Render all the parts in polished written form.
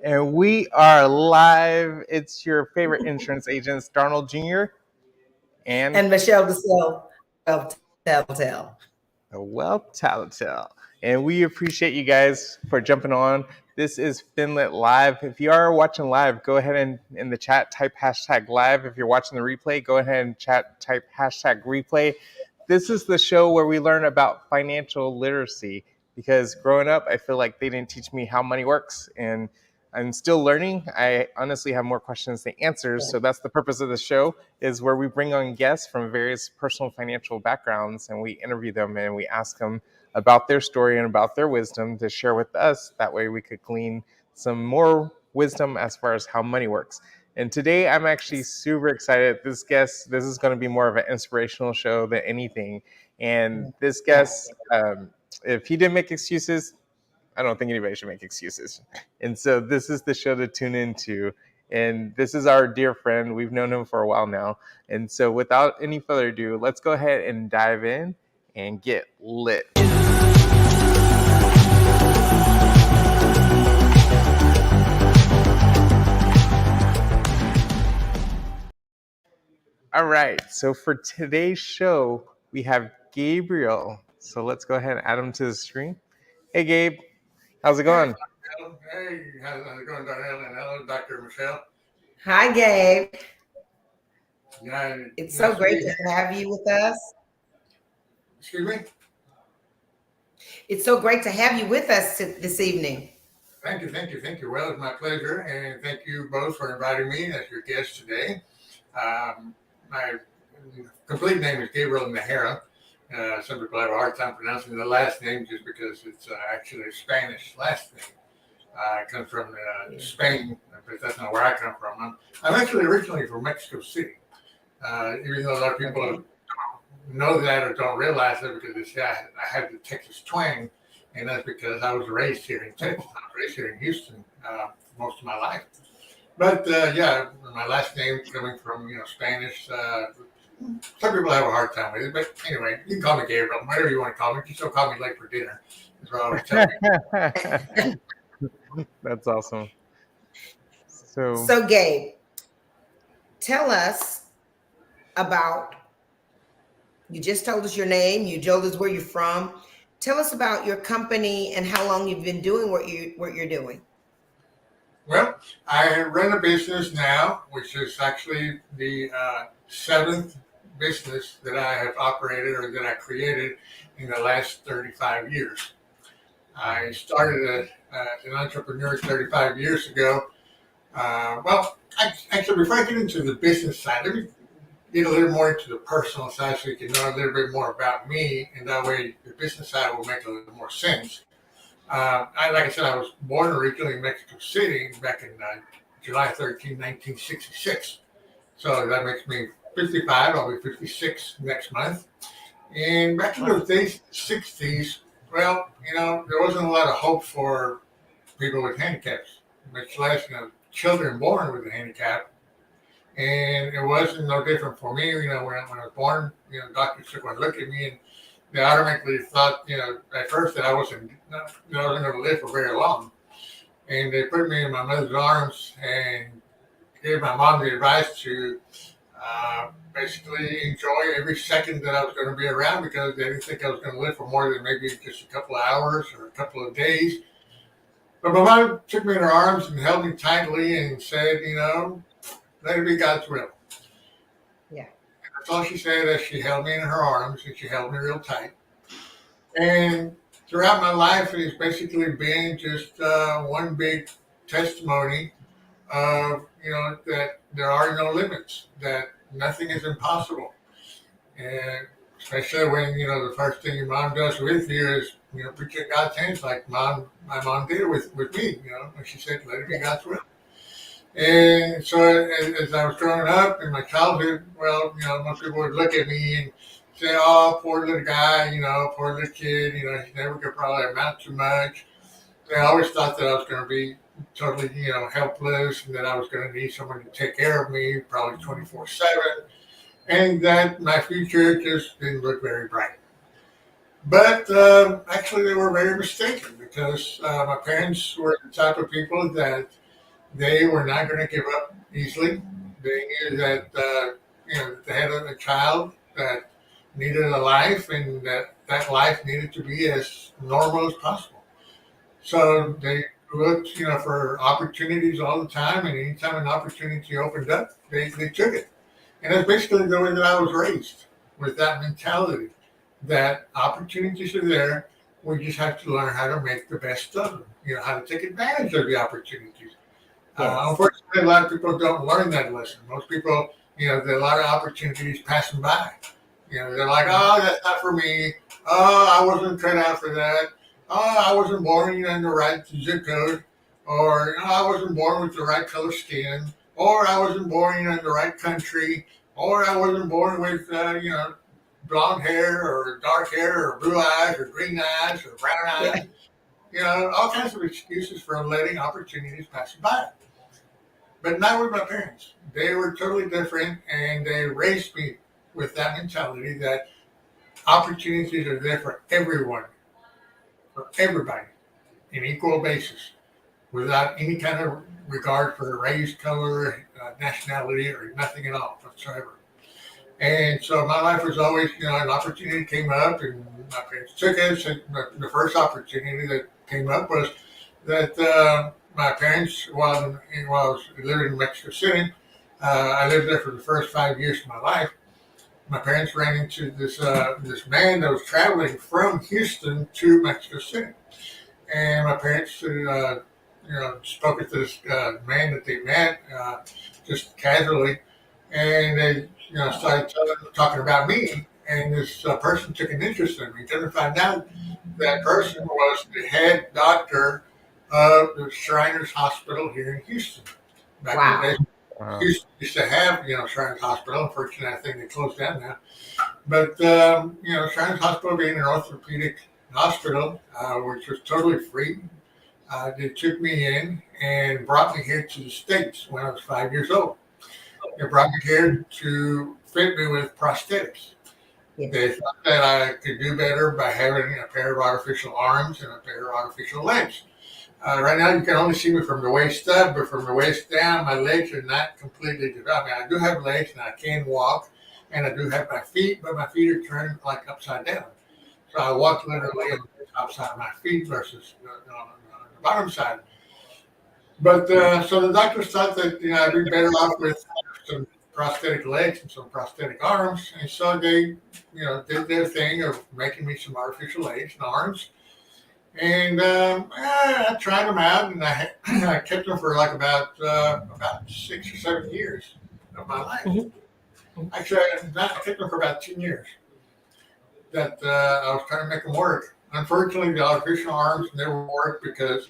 And we are live. It's your favorite insurance agents, Darnold Jr. and Michelle DeSalle of Telltale. Well Telltale. And we appreciate you guys for jumping on. This is Finlit Live. If you are watching live, go ahead and in the chat type hashtag live. If you're watching the replay, go ahead and type hashtag replay. This is the show where we learn about financial literacy because growing up, I feel like they didn't teach me how money works, and I'm still learning. I honestly have more questions than answers, so that's the purpose of the show, is where we bring on guests from various personal financial backgrounds, and we interview them and we ask them about their story and about their wisdom to share with us. That way we could glean some more wisdom as far as how money works. And today I'm actually super excited. This is going to be more of an inspirational show than anything. And this guest, if he didn't make excuses, I don't think anybody should make excuses. And so this is the show to tune into. And this is our dear friend. We've known him for a while now. And so without any further ado, let's go ahead and dive in and get lit. All right. So for today's show, we have Gabriel. So let's go ahead and add him to the screen. Hey, Gabe. How's it going? Hey, how's it going, Darnell? And hello, Dr. Michelle. Hi, Gabe. Yeah, it's so great to have you with us. Excuse me? It's so great to have you with us this evening. Thank you. Well, it's my pleasure, and thank you both for inviting me as your guest today. My complete name is Gabriel Najera. Some people have a hard time pronouncing the last name just because it's actually a Spanish last name. It comes from Spain, but that's not where I come from. I'm actually originally from Mexico City, even though a lot of people don't know that or don't realize it because I have the Texas twang, and that's because I was raised here in Texas. I was raised here in Houston most of my life. But my last name coming from Spanish. Some people have a hard time with it, but anyway, you can call me Gabriel, whatever you want to call me. Just don't call me late for dinner. That's what I always tell you. That's awesome. So Gabe, tell us about. You just told us your name. You told us where you're from. Tell us about your company and how long you've been doing what you're doing. Well, I run a business now, which is actually the seventh business that I have operated or that I created in the last 35 years. I started as an entrepreneur 35 years ago. Actually, before I get into the business side, let me get a little more into the personal side so you can know a little bit more about me, and that way the business side will make a little more sense. Like I said, I was born originally in Mexico City back in July 13, 1966. So that makes me 55. I'll be 56 next month. And back in those days, 60s, well, there wasn't a lot of hope for people with handicaps, much less children born with a handicap. And it wasn't no different for me. When I was born, doctors took one look at me and they automatically thought, at first that I wasn't going to live for very long. And they put me in my mother's arms and gave my mom the advice to basically enjoy every second that I was going to be around because they didn't think I was going to live for more than maybe just a couple of hours or a couple of days. But my mom took me in her arms and held me tightly and said, let it be God's will. Yeah. That's all she said as she held me in her arms, and she held me real tight. And throughout my life, it's basically been just one big testimony of, that there are no limits, that nothing is impossible. And especially when, the first thing your mom does with you is, put you in God's hands like my mom did with me, when she said, let it be God's will. And so as I was growing up in my childhood, well, most people would look at me and say, oh, poor little guy, poor little kid, he never could probably amount to much. They always thought that I was going to be totally, helpless and that I was going to need someone to take care of me probably 24/7. And that my future just didn't look very bright. But actually, they were very mistaken because my parents were the type of people that They were not going to give up easily. They knew that they had a child that needed a life, and that life needed to be as normal as possible. So they looked, for opportunities all the time, and anytime an opportunity opened up, they took it. And that's basically the way that I was raised, with that mentality that opportunities are there. We just have to learn how to make the best of them, how to take advantage of the opportunities. Yes. Unfortunately, a lot of people don't learn that lesson. Most people, there are a lot of opportunities passing by. They're like, oh, that's not for me. Oh, I wasn't cut out for that. Oh, I wasn't born in the right zip code. Or I wasn't born with the right color skin. Or I wasn't born in the right country. Or I wasn't born with, blonde hair or dark hair or blue eyes or green eyes or brown eyes. All kinds of excuses for letting opportunities pass by. But not with my parents. They were totally different, and they raised me with that mentality that opportunities are there for everyone, for everybody, in equal basis, without any kind of regard for race, color, nationality, or nothing at all whatsoever. And so my life was always, an opportunity came up, and my parents took it. And the first opportunity that came up was that my parents, while I was living in Mexico City, I lived there for the first 5 years of my life. My parents ran into this man that was traveling from Houston to Mexico City, and my parents, spoke to this man that they met just casually, and they, started talking about me. And this person took an interest in me. Then to find out that person was the head doctor of the Shriners Hospital here in Houston. Back in the day, Houston used to have, Shriners Hospital. Unfortunately, I think they closed down now. But, Shriners Hospital being an orthopedic hospital, which was totally free, they took me in and brought me here to the States when I was 5 years old. They brought me here to fit me with prosthetics. Yes. They thought that I could do better by having a pair of artificial arms and a pair of artificial legs. Right now, you can only see me from the waist up, but from the waist down, my legs are not completely developed. I do have legs, and I can walk, and I do have my feet, but my feet are turned like upside down. So I walk literally on the top side of my feet versus on the bottom side. But so the doctors thought that I'd be better off with some prosthetic legs and some prosthetic arms, and so they, did their thing of making me some artificial legs and arms. And I tried them out, and I kept them for like about 6 or 7 years of my life. Mm-hmm. Actually, I kept them for about 10 years. That I was trying to make them work. Unfortunately, the artificial arms never worked because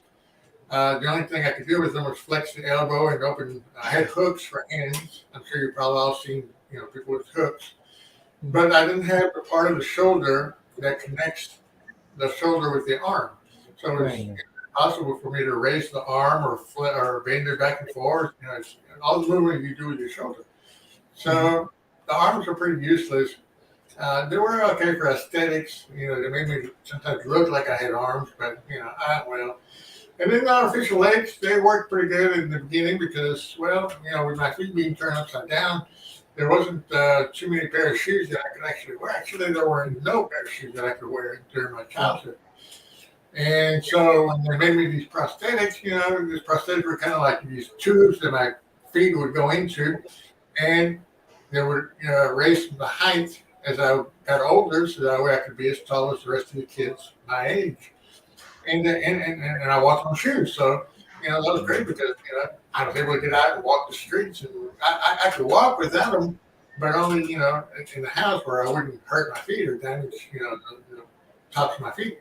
the only thing I could do with them was flex the elbow and open. I had hooks for hands. I'm sure you've probably all seen people with hooks, but I didn't have the part of the shoulder that connects the shoulder with the arm. So it's impossible for me to raise the arm or bend it back and forth. It's all the movement you do with your shoulder. So the arms are pretty useless. They were okay for aesthetics. They made me sometimes look like I had arms, but well. And then the artificial legs, they worked pretty good in the beginning because, with my feet being turned upside down, there wasn't too many pair of shoes that I could actually wear. Actually, there were no pair of shoes that I could wear during my childhood. And so when they made me these prosthetics, these prosthetics were kind of like these tubes that my feet would go into, and they would raise the height as I got older, so that way I could be as tall as the rest of the kids my age. And I walked on shoes, so that was great because I was able to get out and walk the streets, and I could walk without them, but only in the house where I wouldn't hurt my feet or damage the tops of my feet.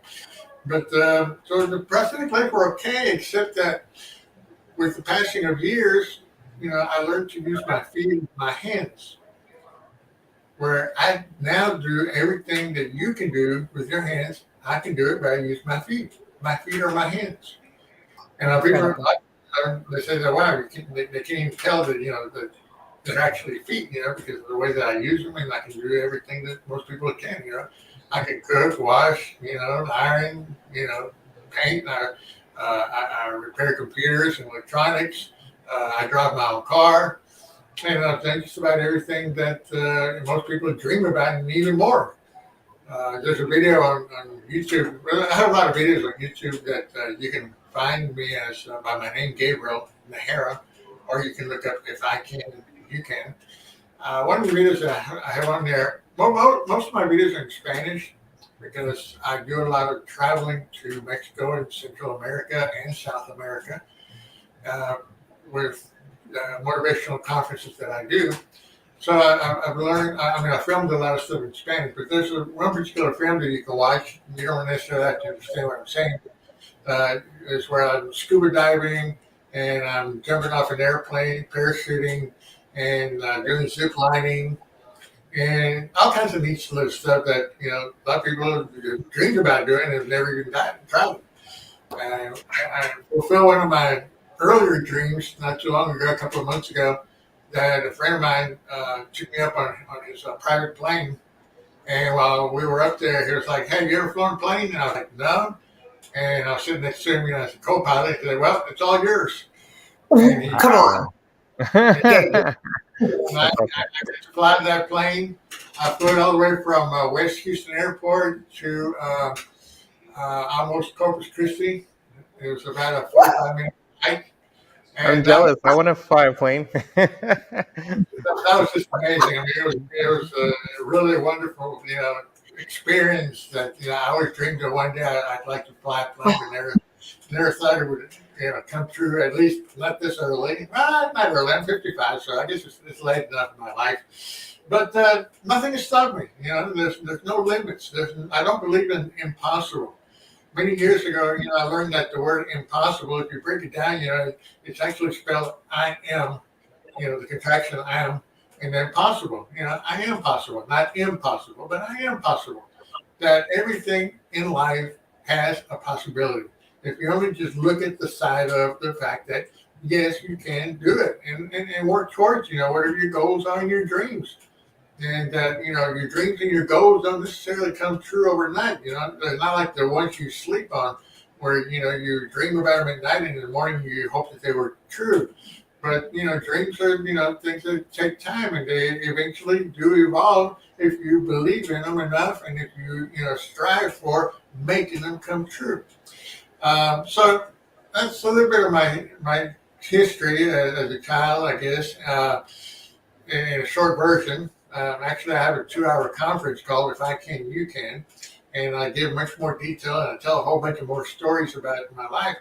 But so the prosthetic legs were okay, except that with the passing of years, I learned to use my feet and my hands. Where I now do everything that you can do with your hands, I can do it by using my feet. My feet are my hands. And people they say that, wow, they can't even tell that, that they're actually feet, because of the way that I use them, and I can do everything that most people can, I can cook, wash, iron, paint. I repair computers and electronics. I drive my own car, and I've done just about everything that most people dream about, and even more. There's a video on YouTube. Well, I have a lot of videos on YouTube that you can find me as by my name, Gabriel Najera, or you can look up If I Can, You Can. One of the videos that I have on there, most of my videos are in Spanish because I do a lot of traveling to Mexico and Central America and South America uh, with motivational conferences that I do. So I've learned, I filmed a lot of stuff in Spanish, but there's one particular film that you can watch. You don't necessarily have to understand what I'm saying. Is where I'm scuba diving and I'm jumping off an airplane, parachuting, and doing zip lining and all kinds of neat little stuff that a lot of people dream about doing and have never even tried. I fulfilled one of my earlier dreams not too long ago, a couple of months ago, that a friend of mine took me up on his private plane. And while we were up there, he was like, "Hey, you ever flown a plane?" And I was like, "No." And I was sitting next to him, as a co-pilot. He said, "Well, it's all yours." And he, Come on. and I got to fly that plane. I flew it all the way from West Houston Airport to almost Corpus Christi. It was about a 45-minute hike. I'm jealous. I want to fly a plane. That was just amazing. I mean, it was a really wonderful, experience that I always dreamed of one day I'd like to fly a plane, but never thought it would come true. At least not this early. Well, not early. I'm 55, so I guess it's late enough in my life. But nothing has stopped me. There's no limits. I don't believe in impossible. Many years ago, I learned that the word impossible, if you break it down, it's actually spelled I am, the contraction I am, and then possible. I am possible, not impossible, but I am possible. That everything in life has a possibility. If you only just look at the side of the fact that, yes, you can do it and work towards, whatever your goals are and your dreams. And that, your dreams and your goals don't necessarily come true overnight. They're not like the ones you sleep on where, you dream about them at night and in the morning you hope that they were true. But, dreams are, things that take time and they eventually do evolve if you believe in them enough and if you, strive for making them come true. So that's a little bit of my history as a child, I guess, in a short version. Actually, I have a 2-hour conference called If I Can, You Can, and I give much more detail and I tell a whole bunch of more stories about my life.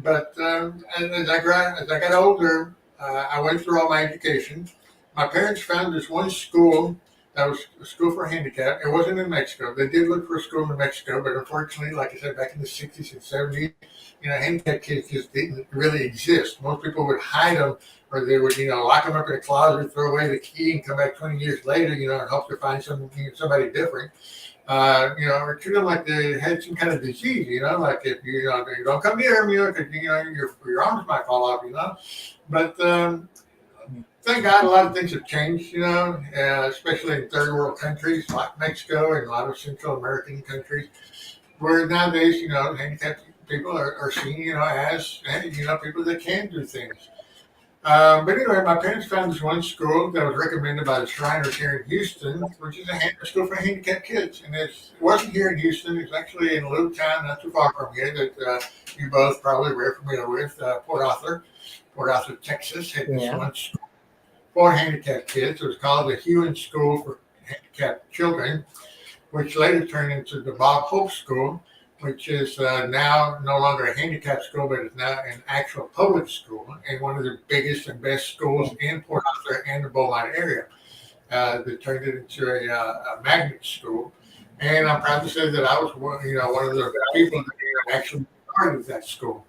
But as I got older, I went through all my education. My parents found this one school that was a school for handicapped. It wasn't in Mexico. They did look for a school in Mexico, but unfortunately, like I said, back in the 60s and 70s, handicapped kids just didn't really exist. Most people would hide them or they would, lock them up in a closet, throw away the key and come back 20 years later, and hope to find somebody different. Or treat them like they had some kind of disease, like if you don't come near them, because, your arms might fall off, But thank God a lot of things have changed, especially in third world countries like Mexico and a lot of Central American countries, where nowadays, handicapped people are seen, as, people that can do things. But anyway, my parents found this one school that was recommended by the Shriners here in Houston, which is a school for handicapped kids. And it wasn't here in Houston. It's actually in a little town not too far from here that you both probably are very familiar with, Port Arthur, Texas, had this one school for handicapped kids. It was called the Hewan School for Handicapped Children, which later turned into the Bob Hope School, which is now no longer a handicapped school, but it's now an actual public school and one of the biggest and best schools in Port Arthur and the Beaumont area. They turned it into a magnet school. And I'm proud to say that I was one of the people that actually started that school.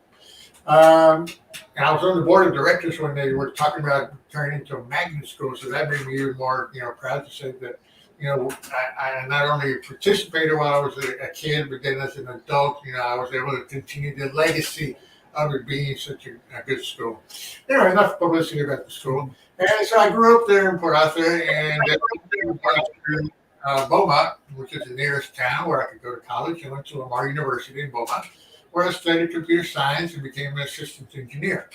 And I was on the board of directors when they were talking about turning into a magnet school, so that made me even more, proud to say that, I not only participated while I was a kid, but then as an adult, I was able to continue the legacy of it being such a good school. Anyway, enough publicity about the school. And so I grew up there in Port Arthur, and Beaumont, which is the nearest town where I could go to college. I went to Lamar University in Beaumont, where I studied computer science and became an assistant engineer.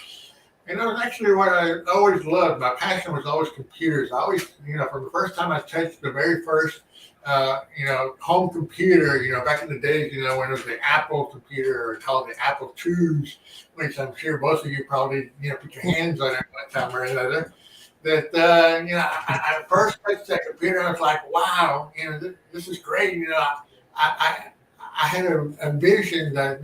And that was actually what I always loved. My passion was always computers. I always, from the first time I touched the very first, home computer, back in the days, when it was the Apple computer, or called the Apple IIs, which I'm sure most of you probably, put your hands on it one time or another. That, I first touched that computer, and I was like, wow, this is great. I had a vision that,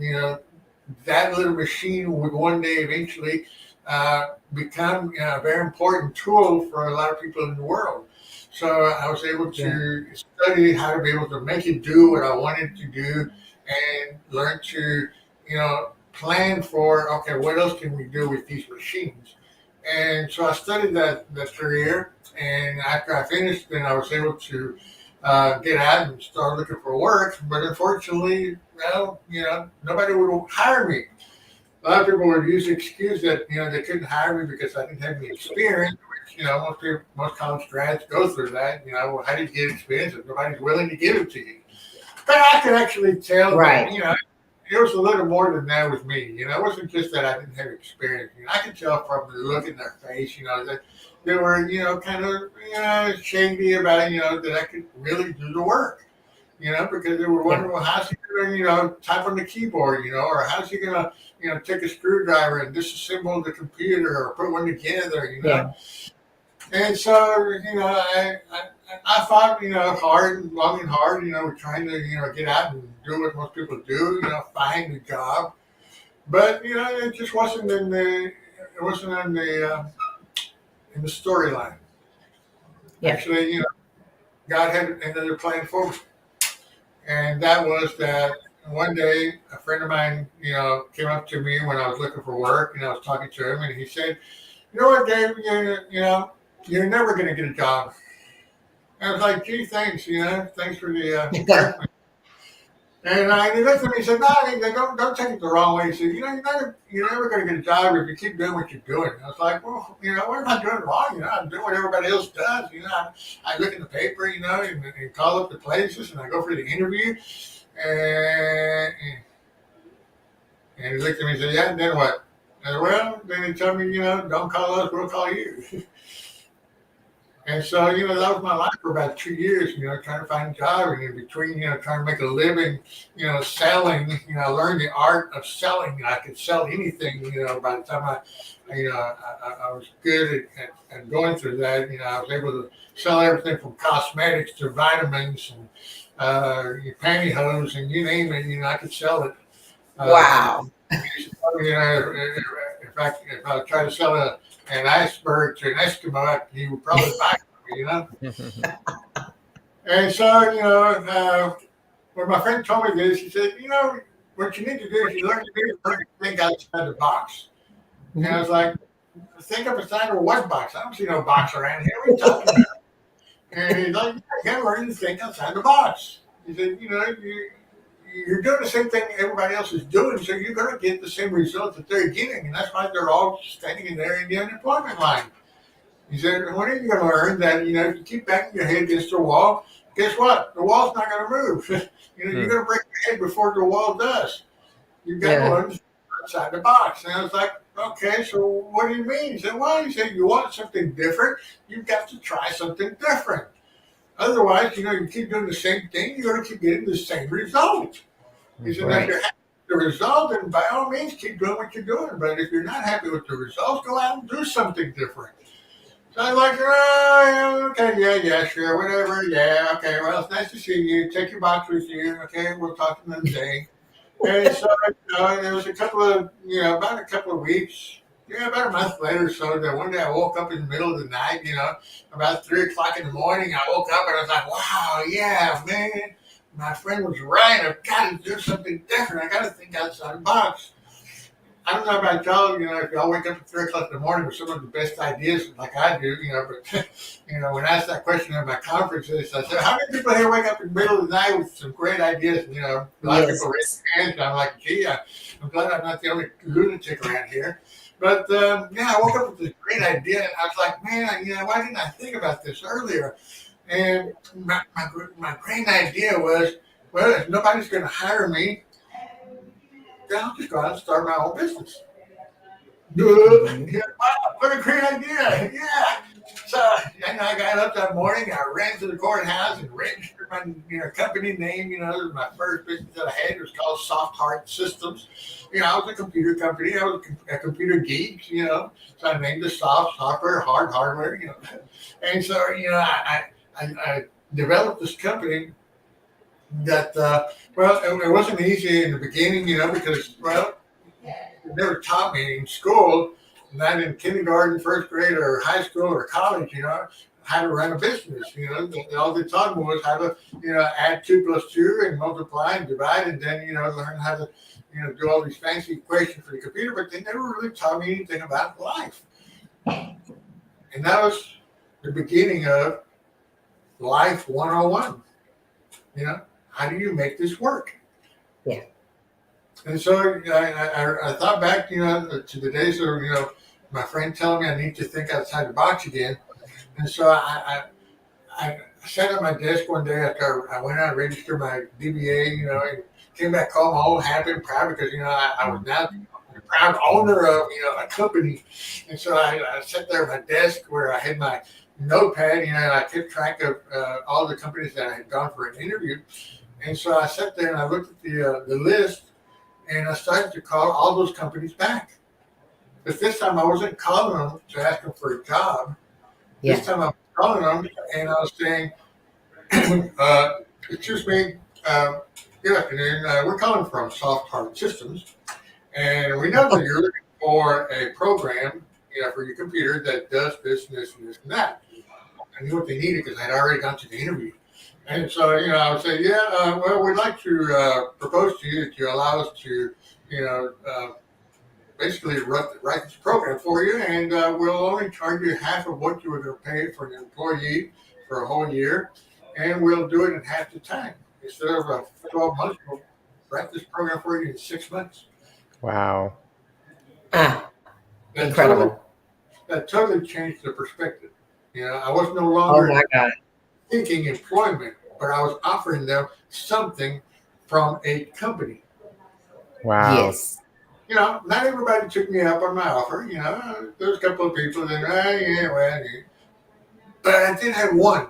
that little machine would one day eventually become a very important tool for a lot of people in the world. So I was able to study how to be able to make it do what I wanted to do, and learn to, plan for, okay, what else can we do with these machines? And so I studied that career, and after I finished, then I was able to get out and start looking for work. But unfortunately, well, nobody would hire me. A lot of people would use the excuse that they couldn't hire me because I didn't have any experience. Which most college grads go through that. Well, how do you get experience if nobody's willing to give it to you? But I could actually tell that it was a little more than that with me. It wasn't just that I didn't have experience. I could tell from the look in their face, that they were kind of shady about that I could really do the work. Because they were wondering, well, how's he going to, type on the keyboard, or how's he going to, take a screwdriver and disassemble the computer or put one together, Yeah. And so, I fought, hard, long and hard, trying to, get out and do what most people do, find a job. But, it just wasn't in the storyline. Yeah. Actually, God had another plan for me. And that was that one day a friend of mine, came up to me when I was looking for work, and I was talking to him, and he said, "You know what, Dave? You're never going to get a job." And I was like, "Gee, thanks. Thanks for the encouragement." And he looked at me and said, "No, don't take it the wrong way." He said, "You're never going to get a job if you keep doing what you're doing." I was like, "Well, what am I doing wrong? I'm doing what everybody else does. I look in the paper, and call up the places, and I go for the interview." And he looked at me and said, "Yeah, then what?" I said, "Well, then he told me, don't call us, we'll call you." And so, that was my life for about 2 years, trying to find a job, and in between, trying to make a living, selling, I learned the art of selling. I could sell anything, by the time I was good at going through that. I was able to sell everything from cosmetics to vitamins and pantyhose, and you name it, I could sell it. Wow. If I try to sell an iceberg to an Eskimo, he would probably buy it, And so, when my friend told me this, he said, what you need to do is you learn to think outside the box. And I was like, think outside of what box? I don't see no box around here. What are you talking about? And he's like, you got to learn to think outside the box. He said, you're doing the same thing everybody else is doing, so you're going to get the same results that they're getting, and that's why they're all standing there in the unemployment line. He said, when are you going to learn that, if you keep banging your head against the wall, guess what? The wall's not going to move. You're going to break your head before the wall does. You've got to learn outside the box. And I was like, okay, so what do you mean? He said, well, you want something different, you've got to try something different. Otherwise, you keep doing the same thing, you're going to keep getting the same result. He said, if you're happy with the result, then by all means, keep doing what you're doing. But if you're not happy with the results, go out and do something different. So I was like, oh, okay, yeah, sure, whatever, yeah, okay, well, it's nice to see you. Take your box with you, okay, we'll talk another day. And so, it was about a couple of weeks, about a month later or so, that one day I woke up in the middle of the night, about 3 o'clock in the morning. I woke up and I was like, wow, yeah, man, my friend was right. I've got to do something different. I got to think outside the box. I don't know about y'all, if y'all wake up at 3 o'clock in the morning with some of the best ideas like I do, but, when I asked that question at my conferences, I said, how many people here wake up in the middle of the night with some great ideas? A lot of people raise their hands, and I'm like, gee, I'm glad I'm not the only lunatic around here. But, I woke up with this great idea, and I was like, man, why didn't I think about this earlier? And my great idea was, well, if nobody's going to hire me, then I'll just go out and start my own business. Yeah, wow, what a great idea. Yeah. So and I got up that morning. I ran to the courthouse and registered my company name. My first business that I had was called Soft Heart Systems. I was a computer company. I was a computer geek. So I named the software, hard hardware. And so I developed this company that well, it wasn't easy in the beginning. Because well, they never taught me in school, not in kindergarten, first grade, or high school or college, how to run a business. All they taught me was how to, add 2 plus 2 and multiply and divide, and then, learn how to, do all these fancy equations for the computer, but they never really taught me anything about life. And that was the beginning of Life 101. How do you make this work? Yeah. And so I thought back, to the days of, my friend telling me I need to think outside the box again. And so I sat at my desk one day after I went out and registered my DBA, and came back home all happy and proud because, I was now the proud owner of, a company. And so I sat there at my desk where I had my notepad, and I kept track of all the companies that I had gone for an interview. And so I sat there and I looked at the list, and I started to call all those companies back. But this time I wasn't calling them to ask them for a job. Yeah. This time I was calling them and I was saying, excuse me, good afternoon. We're calling from Soft Heart Systems. And we know that you're looking for a program, for your computer that does this and this and this and that. I knew what they needed because I had already gone to the interview. And so, I would say, well, we'd like to propose to you that you allow us to, basically write this program for you, and we'll only charge you half of what you were going to pay for an employee for a whole year, and we'll do it in half the time. Instead of 12 months, we'll write this program for you in 6 months. Wow. Incredible. That totally changed the perspective. I was no longer thinking employment, but I was offering them something from a company. Wow. Yes. Not everybody took me up on my offer. There's a couple of people that, but I did have one.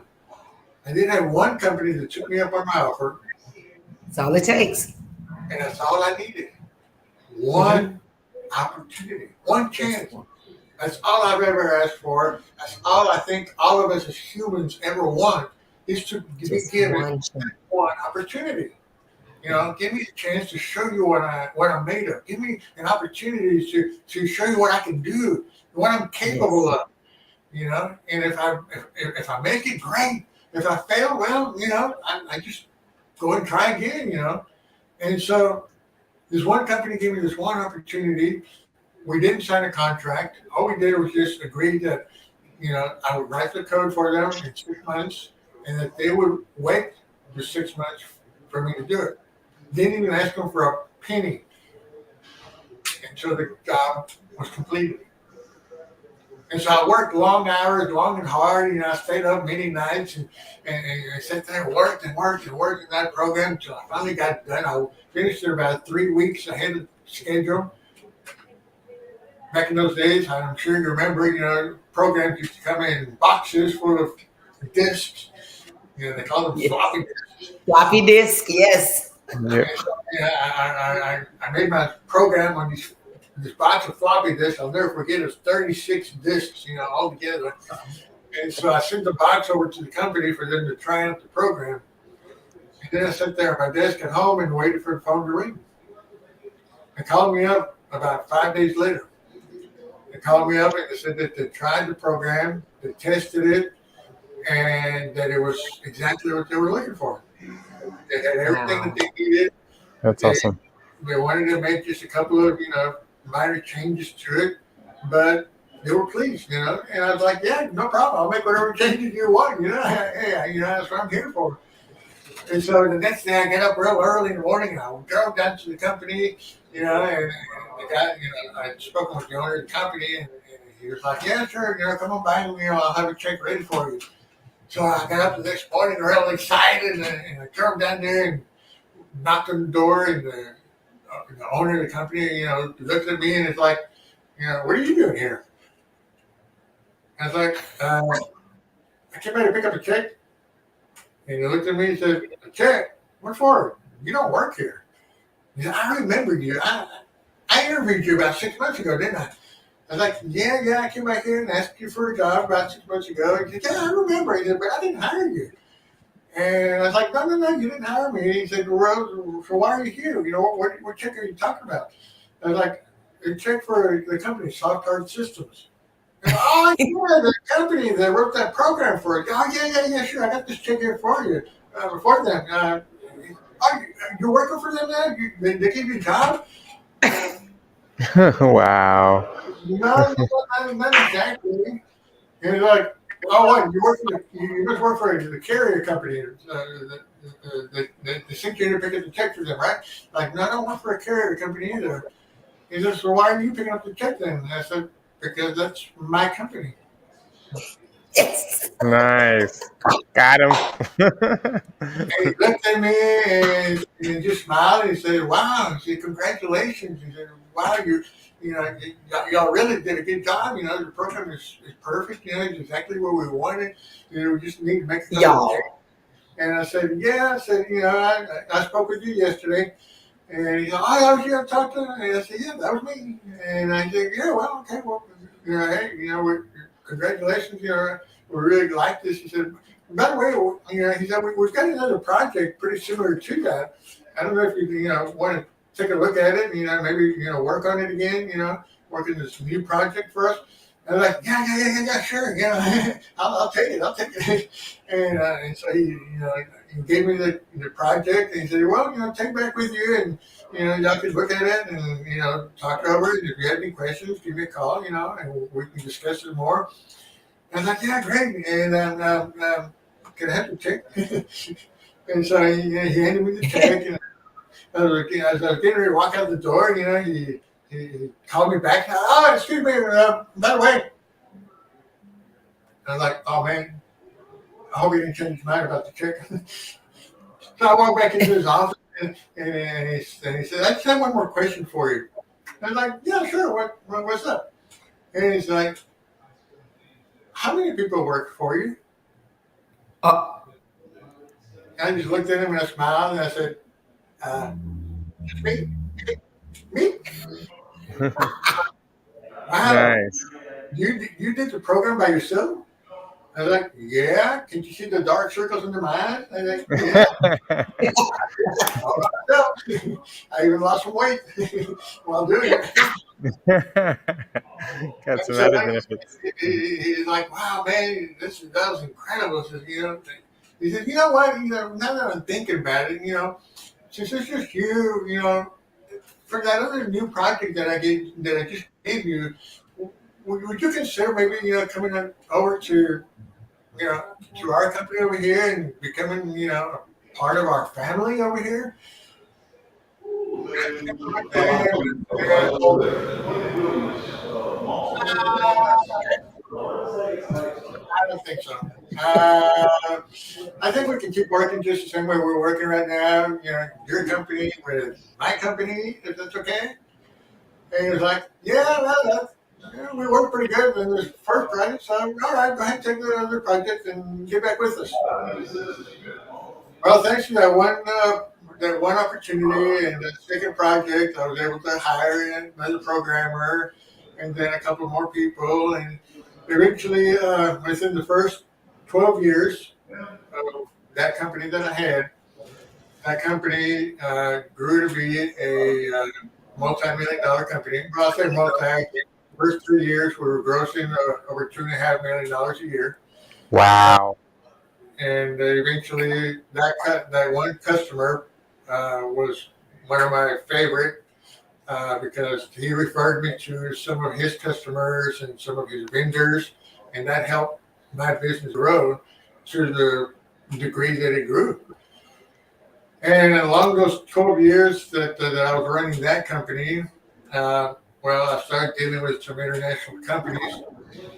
I did have one company that took me up on my offer. That's all it takes. And that's all I needed. One opportunity, one chance. That's all I've ever asked for. That's all I think all of us as humans ever want, is to be given one opportunity. Give me a chance to show you what I'm made of. Give me an opportunity to show you what I can do, what I'm capable of. And if I make it, great. If I fail, well, I just go and try again. And so this one company gave me this one opportunity. We didn't sign a contract. All we did was just agree that, I would write the code for them in 6 months, and that they would wait for 6 months for me to do it. Didn't even ask them for a penny until the job was completed. And so I worked long hours, long and hard. I stayed up many nights and I sat there and worked in that program until I finally got done. I finished it about 3 weeks ahead of schedule. Back in those days, I'm sure you remember, programs used to come in boxes full of discs. They call them floppy disks. Floppy disk, yes. Yep. I made my program on this box of floppy disks. I'll never forget. It was 36 disks, all together. And so I sent the box over to the company for them to try out the program. And then I sat there at my desk at home and waited for the phone to ring. They called me up about 5 days later. They called me up and they said that they tried the program, they tested it, and that it was exactly what they were looking for. They had everything that they needed. That's awesome. They wanted to make just a couple of, minor changes to it, but they were pleased, And I was like, yeah, no problem. I'll make whatever changes you want, Hey, that's what I'm here for. And so the next day I get up real early in the morning and I drove down to the company, and the guy, I spoke with the owner of the company and he was like, yeah, sure, come on by and, I'll have a check ready for you. So I got up the next morning real excited and I drove down there and knocked on the door and the owner of the company, looked at me and it's like, what are you doing here? I was like, I came by to pick up a check. And he looked at me and said, a check? What for? You don't work here. He said, I remembered you. I interviewed you about 6 months ago, didn't I? I was like, yeah, I came back here and asked you for a job about 6 months ago. He said, yeah, I remember. He said, but I didn't hire you. And I was like, no, you didn't hire me. And he said, well, so why are you here? What check are you talking about? I was like, a check for the company, Soft Hard Systems. And, oh, yeah, the company that wrote that program for it. Oh, yeah, sure. I got this check here for you. Before that, you're working for them now? They give you a job? Wow. No, not exactly. And he's like, oh, what? You must work for the carrier company. They sent you to pick up the check for them, right? Like, no, I don't work for a carrier company either. He said, so why are you picking up the check then? And I said, because that's my company. Yes. Nice. Got him. And he looked at me and just smiled and he said, wow. He said, congratulations. He said, wow, y'all really did a good job. The program is perfect. It's exactly what we wanted. We just need to make a couple changes. And I said, yeah. I said, I spoke with you yesterday. And he said, oh, that was you I talked to? And I said, yeah, that was me. And I said, yeah, well, okay, well, hey, congratulations, we really like this. He said, by the way, he said, we've got another project pretty similar to that. I don't know if you, want to take a look at it, maybe, work on it again, work in this new project for us. And I'm like, yeah, sure, I'll take it. And so he gave me the project, and he said, well, take it back with you, and y'all can look at it and talk over it. If you have any questions, give me a call, and we can discuss it more. And I was like, yeah, great. And can I have the check? And so he handed me the check, and as I was getting ready to walk out the door, he called me back. Oh, excuse me, by the way. I was like, oh man, I hope he didn't change his mind about the check. So I walked back into his office, and he said, I just have one more question for you. I was like, yeah, sure. What's up? And he's like, how many people work for you? I just looked at him and I smiled and I said, me. Wow. Nice. You did the program by yourself? I was like, yeah. Can you see the dark circles under my eyes? I was like, yeah. I even lost some weight while doing it. Got some other benefits. He's like, wow, man, that was incredible. He said, you know what? Now that I'm thinking about it, since it's just you, for that other new project that I just gave you, would you consider maybe coming over to to our company over here and becoming part of our family over here? I don't think so. I think we can keep working just the same way we're working right now. Your company with my company, if that's okay. And he was like, yeah, well, we work pretty good in this first project. So, all right, go ahead and take the other project and get back with us. Well, thanks to that one opportunity and the second project, I was able to hire another programmer and then a couple more people. And eventually, within the first 12 years of that company that I had, that company grew to be a multi-million dollar company. Well, I say multi. First 3 years, we were grossing over $2.5 million a year. Wow. And eventually, that one customer was one of my favorite because he referred me to some of his customers and some of his vendors, and that helped my business grow to the degree that it grew. And along those 12 years that I was running that company, I started dealing with some international companies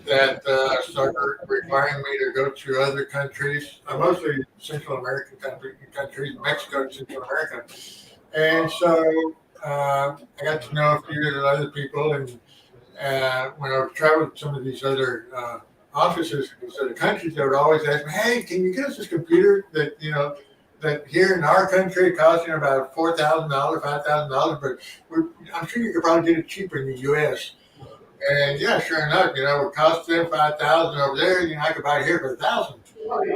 that started requiring me to go to other countries, mostly Central American countries, Mexico and Central America. And so I got to know a few other people, when I traveled to some of these other offices in these other countries, they would always ask me, "Hey, can you get us this computer that here in our country costs about $4,000, $5,000, but I'm sure you could probably get it cheaper in the U.S." And yeah, sure enough, it costs them 5,000 over there. I could buy it here for 1,000. Like,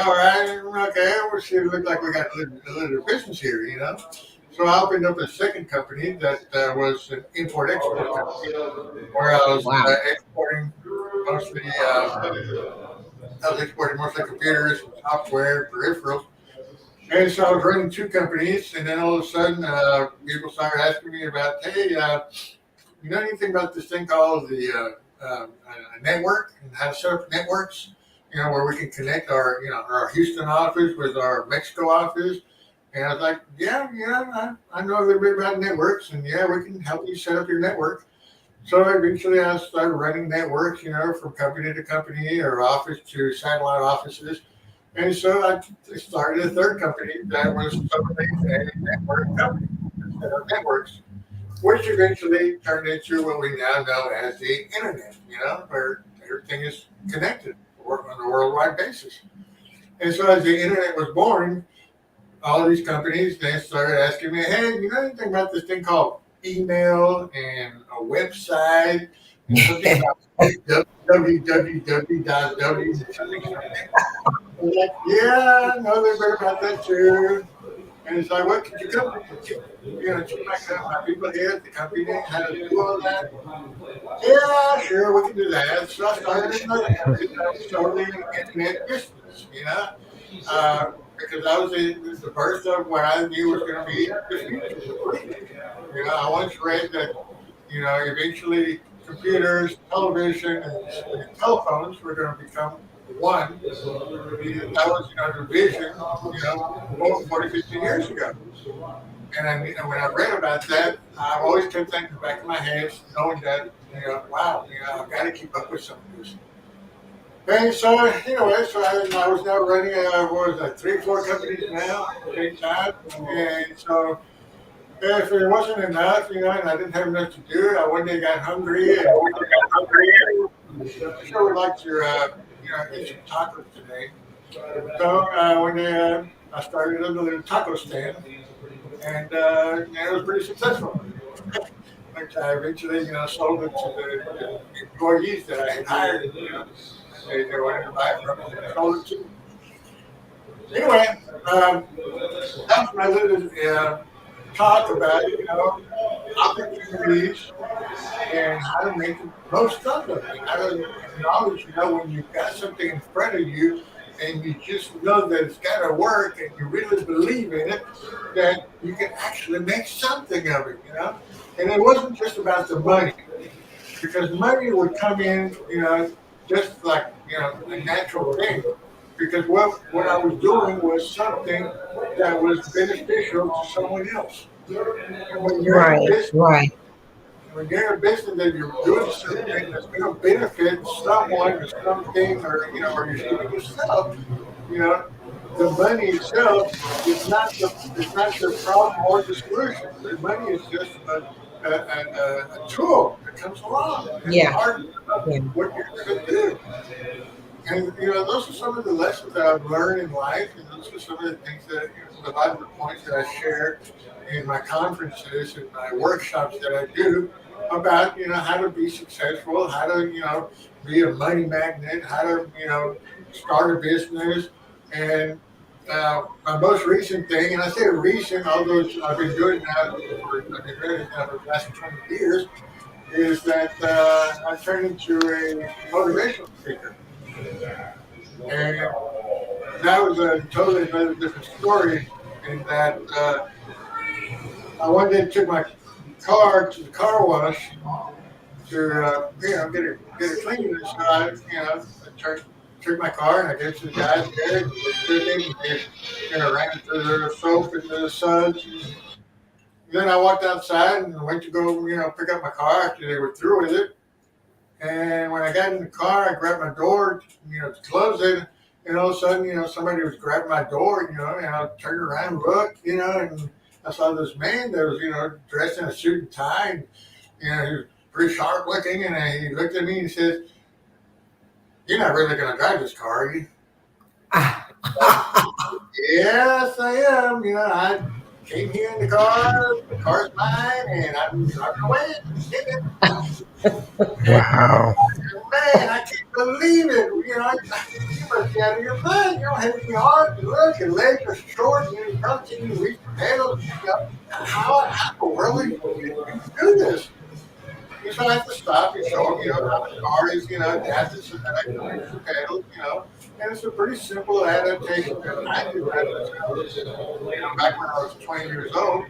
all right, okay, we'll see. It looks like we got a little business here. So I opened up a second company that was an import-export company where I was exporting mostly. I was exporting mostly computers, software, peripherals. And so I was running two companies, and then all of a sudden, people started asking me about, hey, you know anything about this thing called the network and how to set up networks? Where we can connect our Houston office with our Mexico office. And I was like, yeah, I know a little bit about networks, and yeah, we can help you set up your network. So eventually I started running networks, from company to company or office to satellite offices. And so I started a third company that was totally a network company that set up networks, which eventually turned into what we now know as the internet, where everything is connected on a worldwide basis. And so as the internet was born, all of these companies then started asking me, hey, you know anything about this thing called email and a website and something about www.w something. I'm like, yeah, I know a little bit about that too. And it's like, what could you come teach my people here at the company how to do all that? Yeah, sure, we can do that. So I started another company that was totally an internet business, because that was the birth of what I knew was going to be the future. I once read that, eventually computers, television, and telephones were going to become one. That was, the vision, 40, 50 years ago. And when I read about that, I always kept thinking back in my head, knowing that, wow, I've got to keep up with some of this. And so, anyway, I was now running, 3 or 4 companies now at the same time. And so, if it wasn't enough, and I didn't have enough to do, I one day got hungry. And I sure would like to, eat some tacos today. So, one day I started a little taco stand. And it was pretty successful. Which I eventually, sold it to the employees that I had hired. They wanted to buy it from me, and I sold it to them. Anyway, that's my little talk about, opportunities and how to make the most of them. And how to acknowledge, when you've got something in front of you and you just know that it's got to work and you really believe in it, that you can actually make something of it, And it wasn't just about the money, because money would come in, just like, a natural thing. Because what I was doing was something that was beneficial to someone else. And when you're in a business, when you're in a business that you're doing something that's going to benefit someone or something, or even yourself, you know, the money itself is not the problem or the solution. The money is just a tool that comes along as part of what you're going to do. And those are some of the lessons that I've learned in life, and those are some of the things that a lot of the points that I share in my conferences and my workshops that I do about how to be successful, how to be a money magnet, how to start a business, and my most recent thing, and I say recent, although I've been doing it now for the last 20 years, is that I turned into a motivational speaker. And that was a totally another different story in that I one day took my car to the car wash to get it cleaned. And so I took my car and I gave it to the guys there. And they ran it through the soap and the suds. Then I walked outside and went to go pick up my car after they were through with it. And when I got in the car, I grabbed my door, to close it. And all of a sudden, somebody was grabbing my door, and I turned around and looked, and I saw this man that was, dressed in a suit and tie. And, he was pretty sharp looking, and he looked at me and he says, "You're not really going to drive this car, are you?" Yes, I am. I came here in the car. The car's mine, and I'm driving away. And Wow. man, I can't believe it. You must be out of your mind. You don't have any arms. And look, your legs are short. You probably can't even reach the pedals. How in the world do you do this? So I have to stop and show them, how the car is, adapted so that I can reach the pedals, And it's a pretty simple adaptation that I did back when I was 20 years old,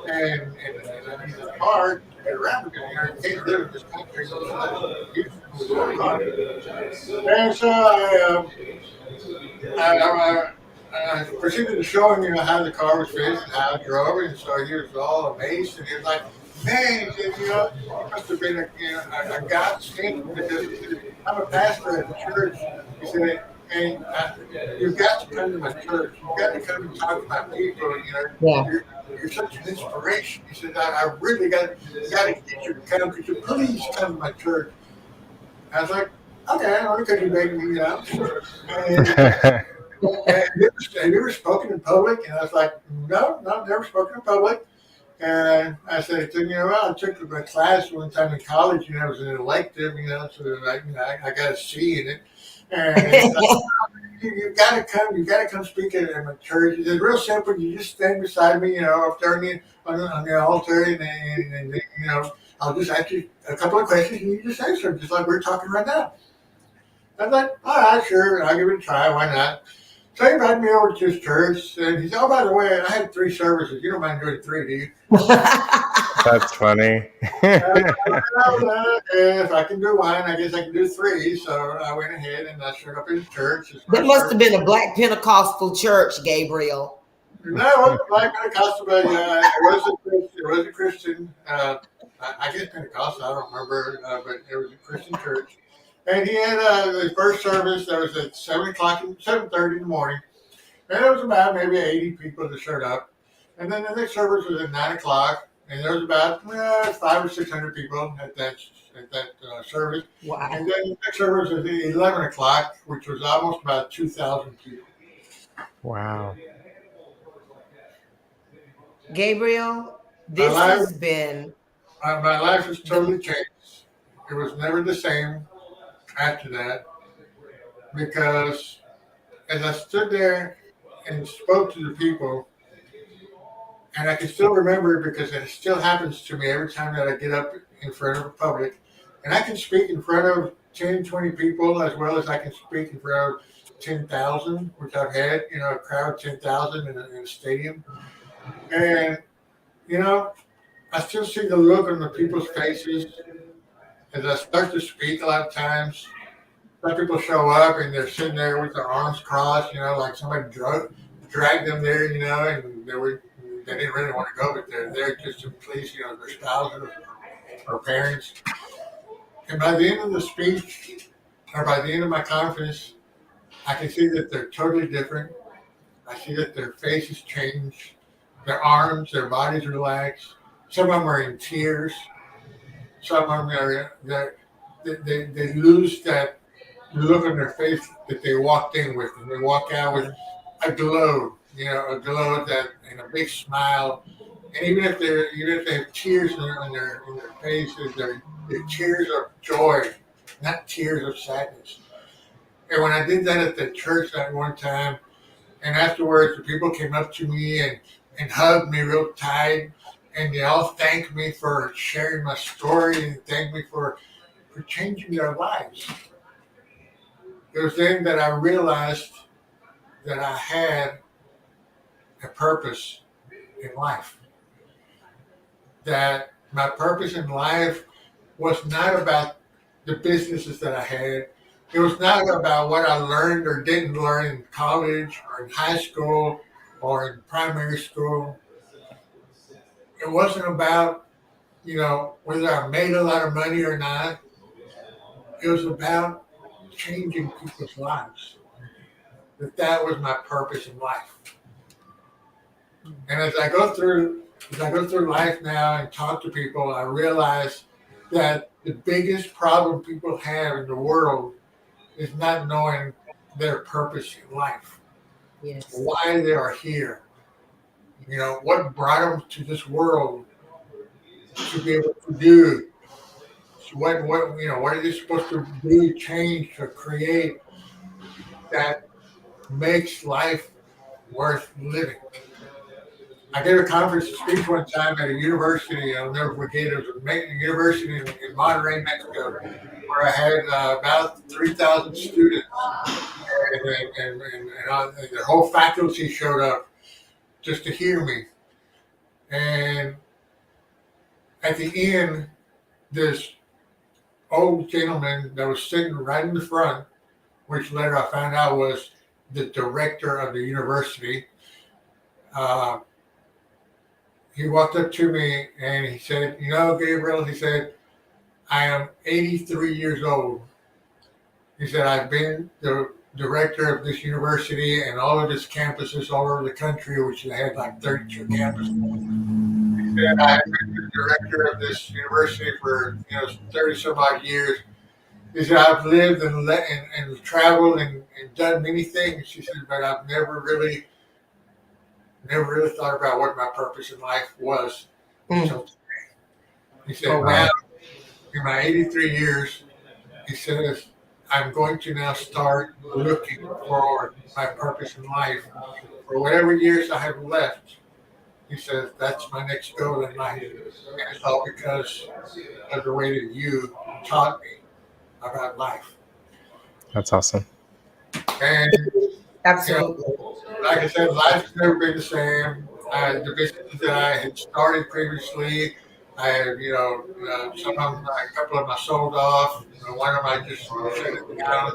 and I needed a car to get around because you can't live in this country without a car. And so I proceeded to show him, how the car was fixed and how I drove it. And so he was all amazed, and he was like, "Man," he said, "you must have been a godsend because," he said, "I'm a pastor at the church." He said, "And you've got to come to my church. You've got to come and talk to my people. You're such an inspiration." He said, "I really got to get you to come. Could you please come to my church?" I was like, "Okay, only because you begging me, And you were spoken in public, and I was like, "No, never spoken in public." And I said, I took a class one time in college, it was an elective, so I got a C in it. And you got to come speak at my church. It's real simple. You just stand beside me, up there on the altar, and I'll just ask you a couple of questions, and you just answer them, just like we're talking right now. I was like, all right, sure, I'll give it a try. Why not? So he invited me over to his church, and he said, "Oh, by the way, I had 3 services. You don't mind doing 3, do you?" That's funny. If I can do 1, I guess I can do 3. So I went ahead and I showed up in his church. That must have been a Black Pentecostal church, Gabriel. No, it wasn't Black Pentecostal, but it was a Christian. I guess Pentecostal, I don't remember, but it was a Christian church. And he had the first service that was at 7:30 in the morning. And there was about maybe 80 people that showed up. And then the next service was at 9 o'clock. And there was about 500 or 600 people at that service. Wow. And then the next service was at 11 o'clock, which was almost about 2,000 people. Wow. Gabriel, this has been... My life has totally changed. It was never the same after that, because as I stood there and spoke to the people, and I can still remember it because it still happens to me every time that I get up in front of the public, and I can speak in front of 10, 20 people as well as I can speak in front of 10,000, which I've had, a crowd of 10,000 in a stadium. And, I still see the look on the people's faces as I start to speak. A lot of times, some people show up and they're sitting there with their arms crossed, like somebody dragged them there, and they didn't really want to go, but they're there just to please, their spouses or parents. And by the end of the speech, or by the end of my conference, I can see that they're totally different. I see that their faces change, their arms, their bodies relax. Some of them are in tears. Some of them they lose that look on their face that they walked in with, and they walk out with a glow, a glow that and a big smile. And even if they have tears in their faces, they're tears of joy, not tears of sadness. And when I did that at the church that one time, and afterwards the people came up to me and hugged me real tight, and they all thanked me for sharing my story and thanked me for changing their lives. It was then that I realized that I had a purpose in life. That my purpose in life was not about the businesses that I had. It was not about what I learned or didn't learn in college or in high school or in primary school. It wasn't about, whether I made a lot of money or not. It was about changing people's lives. That was my purpose in life. And as I go through life now and talk to people, I realize that the biggest problem people have in the world is not knowing their purpose in life, Yes. why they are here. What brought them to this world to be able to do. So what are they supposed to do, change, to create that makes life worth living? I gave a conference speech one time at a university. I'll never forget. It was a university in Monterrey, Mexico, where I had about 3,000 students, and the whole faculty showed up just to hear me. And at the end, this old gentleman that was sitting right in the front, which later I found out was the director of the university, uh, he walked up to me and he said, Gabriel, he said, I am 83 years old. He said, I've been the director of this university and all of its campuses all over the country, which they had like 32 campuses. He said, I've been the director of this university for 30 some odd years. He said, I've lived and traveled and done many things. He said, but I've never really thought about what my purpose in life was until today. He said, now, in my 83 years, he says, I'm going to now start looking for my purpose in life. For whatever years I have left, he says, that's my next goal in life. And it's all because of the way that you taught me about life. That's awesome. And, Absolutely. Like I said, life's never been the same. The businesses that I had started previously, I had, some of them, a couple of them I sold off. One of them I just shut it down.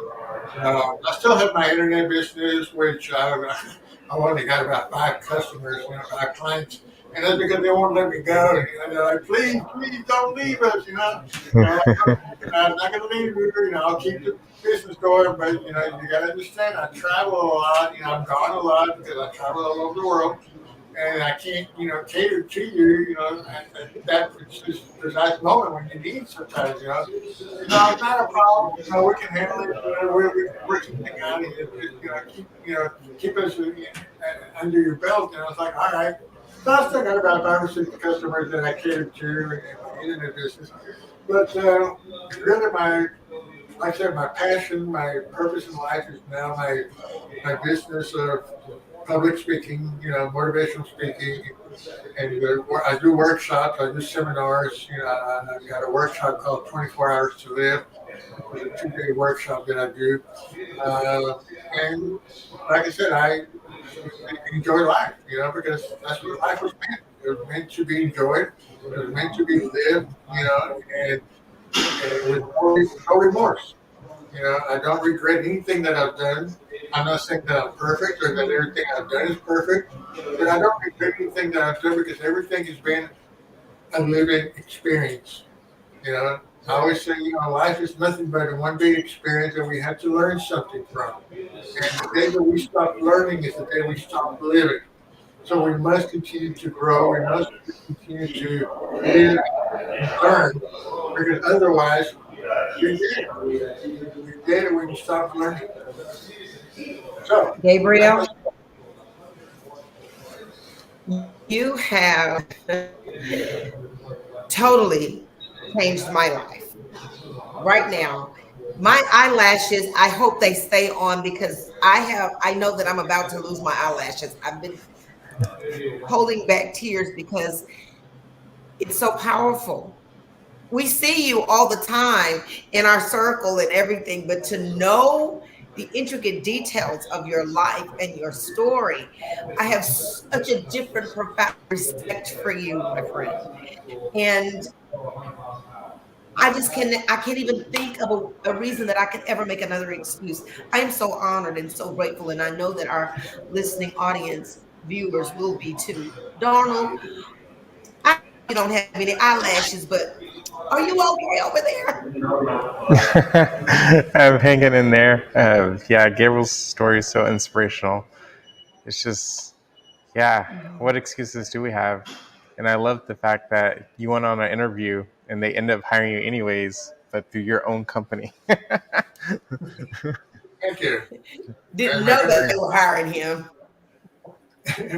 I still have my internet business, which I only got about 5 customers, 5 clients. And that's because they won't let me go. And they're like, please don't leave us, I'm not going to leave you, I'll keep the business going. But, you got to understand, I travel a lot, I'm gone a lot because I travel all over the world. And I can't, cater to you, at that precise moment when you need sometimes, it's not a problem. We can handle it. We can work something out. Keep us under your belt. It's like, all right. So I still got about 5 or 6 customers that I cater to in my internet business. But really, like I said, my passion, my purpose in life is now my business of public speaking, motivational speaking, and I do workshops, I do seminars. I've got a workshop called 24 Hours to Live. It's a 2-day workshop that I do, and like I said, I enjoy life, because that's what life was meant. It was meant to be enjoyed. It was meant to be lived, and with no remorse. I don't regret anything that I've done. I'm not saying that I'm perfect or that everything I've done is perfect, but I don't regret anything that I've done because everything has been a living experience. I always say, life is nothing but a one big experience that we have to learn something from. And the day that we stop learning is the day we stop living. So we must continue to grow. We must continue to live and learn because otherwise you're dead. You're dead when you stop learning. So, Gabriel, you have totally changed my life. Right now, my eyelashes, I hope they stay on because I know that I'm about to lose my eyelashes. I've been holding back tears because it's so powerful. We see you all the time in our circle and everything, but to know the intricate details of your life and your story, I have such a different, profound respect for you, my friend. And I can't even think of a reason that I could ever make another excuse. I am so honored and so grateful. And I know that our listening audience viewers will be too. Darnell, I know you don't have any eyelashes, but are you okay over there? I'm hanging in there. Yeah, Gabriel's story is so inspirational. It's just, yeah, what excuses do we have? And I love the fact that you went on an interview and they end up hiring you anyways, but through your own company. Thank you. Didn't know that they were hiring him.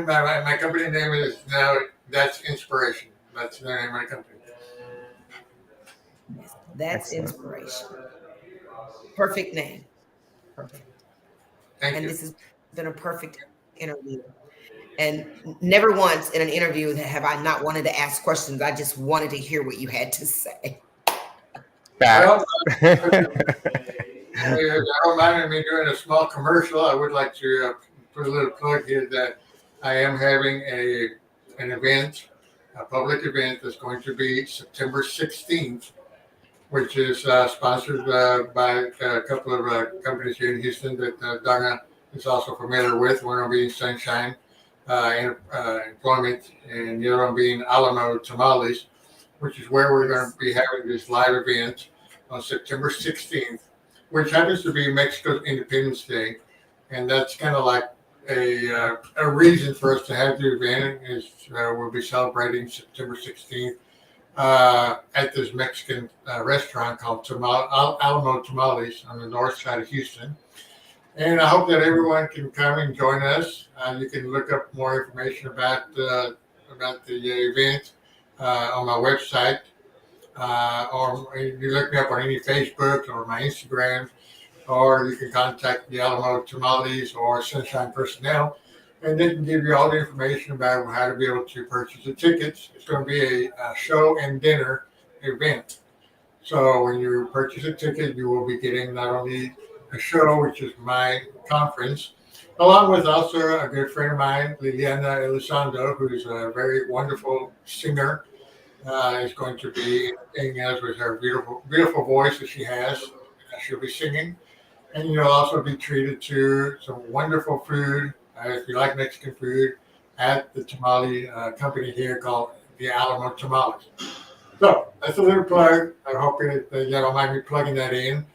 My company name is now That's Inspiration. That's the name of my company. That's Excellent. Inspiration. Perfect name. Perfect. Thank And you. this has been a perfect interview. And never once in an interview have I not wanted to ask questions. I just wanted to hear what you had to say. Well, I don't mind me doing a small commercial. I would like to put a little plug here that I am having an event, a public event that's going to be September 16th, which is sponsored by a couple of companies here in Houston that Donna is also familiar with. One of them being Sunshine Employment, and the other one being Alamo Tamales, which is where we're going to be having this live event on September 16th, which happens to be Mexico's Independence Day. And that's kind of like a reason for us to have the event is we'll be celebrating September 16th at this Mexican restaurant called Alamo Tamales on the north side of Houston. And I hope that everyone can come and join us. You can look up more information about the event on my website, or you look me up on any Facebook or my Instagram, or you can contact the Alamo Tamales or Sunshine Personnel, and they can give you all the information about how to be able to purchase the tickets. It's going to be a show and dinner event. So when you purchase a ticket, you will be getting not only a show, which is my conference, along with also a good friend of mine, Liliana Elizondo, who's a very wonderful singer, is going to be entertaining us with her beautiful voice that she has. She'll be singing. And you'll also be treated to some wonderful food, if you like Mexican food, at the tamale company here called the Alamo Tamales. So that's a little plug. I'm hoping that you don't mind me plugging that in,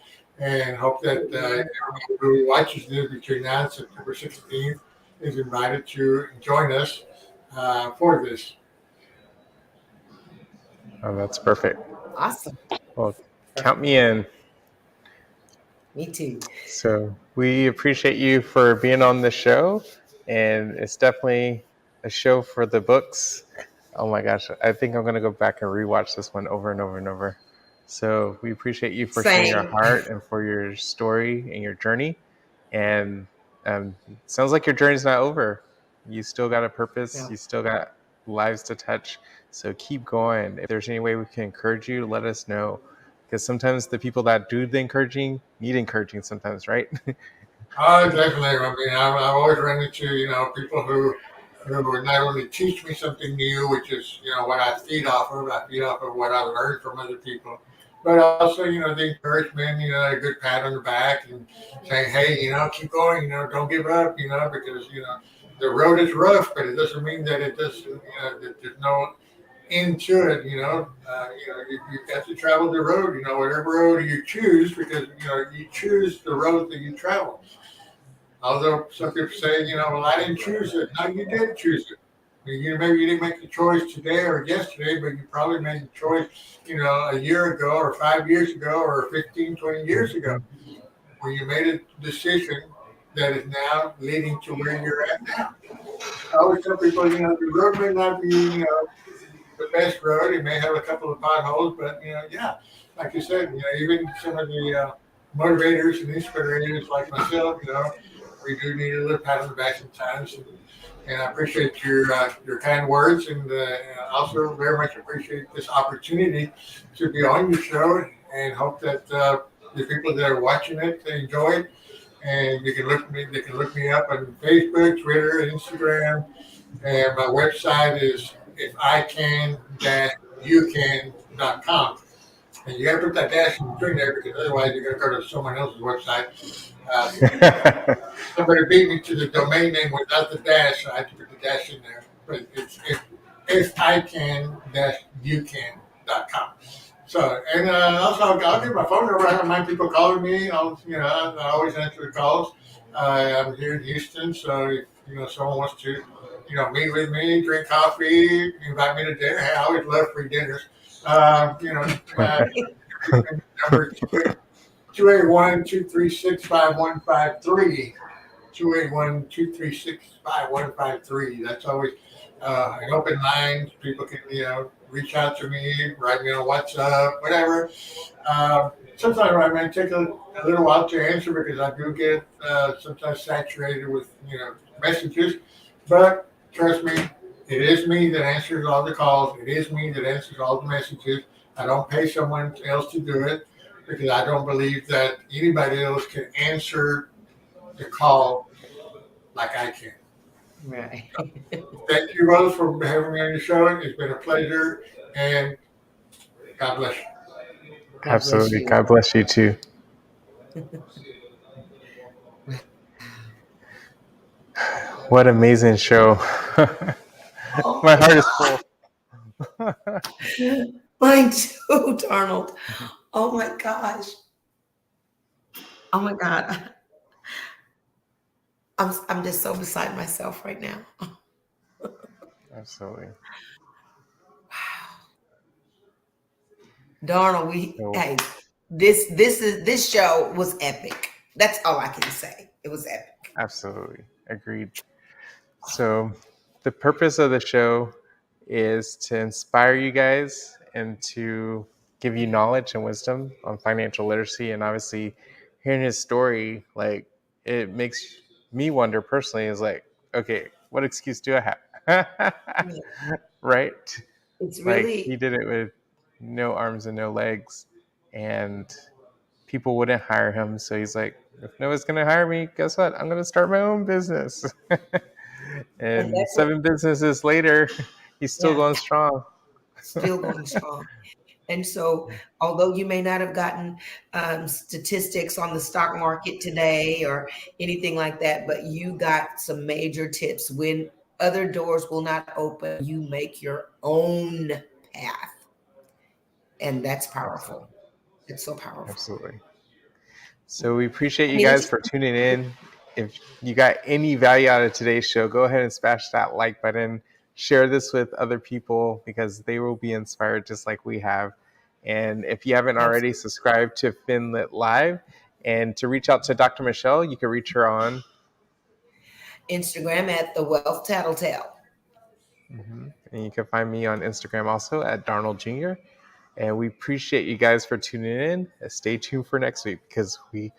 and hope that everybody who watches this between now and September 16th is invited to join us for this. Oh, that's perfect. Awesome. Well, count me in. Me too. So we appreciate you for being on the show, and it's definitely a show for the books. Oh my gosh, I think I'm gonna go back and rewatch this one over and over and over. So we appreciate you for sharing your heart and for your story and your journey. And sounds like your journey's not over. You still got a purpose. Yeah. You still got lives to touch. So keep going. If there's any way we can encourage you, let us know. Because sometimes the people that do the encouraging need encouraging sometimes, right? Oh, definitely. I mean, I've always run into, people who not only teach me something new, which is, what I feed off of. I feed off of what I learned from other people. But also, the encouragement, a good pat on the back and saying, hey, keep going, don't give up, because, the road is rough, but it doesn't mean that it doesn't, that there's no into it, you've got to travel the road, whatever road you choose, because, you choose the road that you travel. Although some people say, well, I didn't choose it. No, you did choose it. Maybe you didn't make the choice today or yesterday, but you probably made the choice, a year ago or 5 years ago or 15, 20 years ago, where you made a decision that is now leading to where you're at now. I always tell people, the road may not be, the best road. It may have a couple of potholes, but like you said, even some of the motivators and inspirators like myself, we do need a little pat on the back sometimes. And I appreciate your kind words, and also very much appreciate this opportunity to be on your show, and hope that the people that are watching it, they enjoy it. And they can look me up on Facebook, Twitter, Instagram, and my website is ifican-youcan.com. And you got to put that dash in between there, because otherwise you're going to go to someone else's website. Somebody beat me to the domain name without the dash, so I had to put the dash in there. But it's ifican-youcan.com. So, and also I'll give my phone number. I don't mind people calling me. I always answer the calls. I'm here in Houston, so if someone wants to meet with me, drink coffee, invite me to dinner. Hey, I always love free dinners. You know, number 281-236-5153. 281-236-5153. That's always an open line. People can, reach out to me, write me on WhatsApp, whatever. Sometimes I may take a little while to answer because I do get sometimes saturated with, messages. But trust me, it is me that answers all the calls. It is me that answers all the messages. I don't pay someone else to do it because I don't believe that anybody else can answer the call like I can. Right. Thank you both for having me on your show. It's been a pleasure, and God bless you. God bless Absolutely. you. God bless you too. What amazing show. Oh My my heart is God. full. Mine too, Darnold. Oh my gosh. Oh my God. I'm just so beside myself right now. Absolutely. Darnold, So, hey, this show was epic. That's all I can say. It was epic. absolutely. Agreed. So, the purpose of the show is to inspire you guys and to give you knowledge and wisdom on financial literacy. And obviously, hearing his story, like, it makes me wonder personally, is like, okay, what excuse do I have? Yeah. Right? It's Like, he really did it with no arms and no legs, and people wouldn't hire him. So he's like, if no one's going to hire me, guess what? I'm going to start my own business. and And that's what 7 businesses later, he's still yeah, going strong. still going strong. And so, although you may not have gotten statistics on the stock market today or anything like that, but you got some major tips. When other doors will not open, you make your own path. And that's Absolutely. powerful. It's so powerful. Absolutely. So we appreciate I you mean, guys it's for tuning in. If you got any value out of today's show, go ahead and smash that like button. Share this with other people because they will be inspired just like we have. And if you haven't already, absolutely subscribe to FinLit Live. And to reach out to Dr. Michelle, you can reach her on. Instagram at the Wealth Tattletale. And you can find me on Instagram also at Darnold Jr. And we appreciate you guys for tuning in. Stay tuned for next week because we're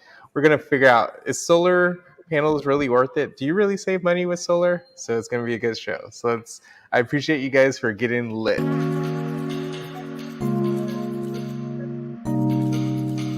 gonna figure out, is solar panels really worth it? Do you really save money with solar? So it's gonna be a good show. I appreciate you guys for getting lit.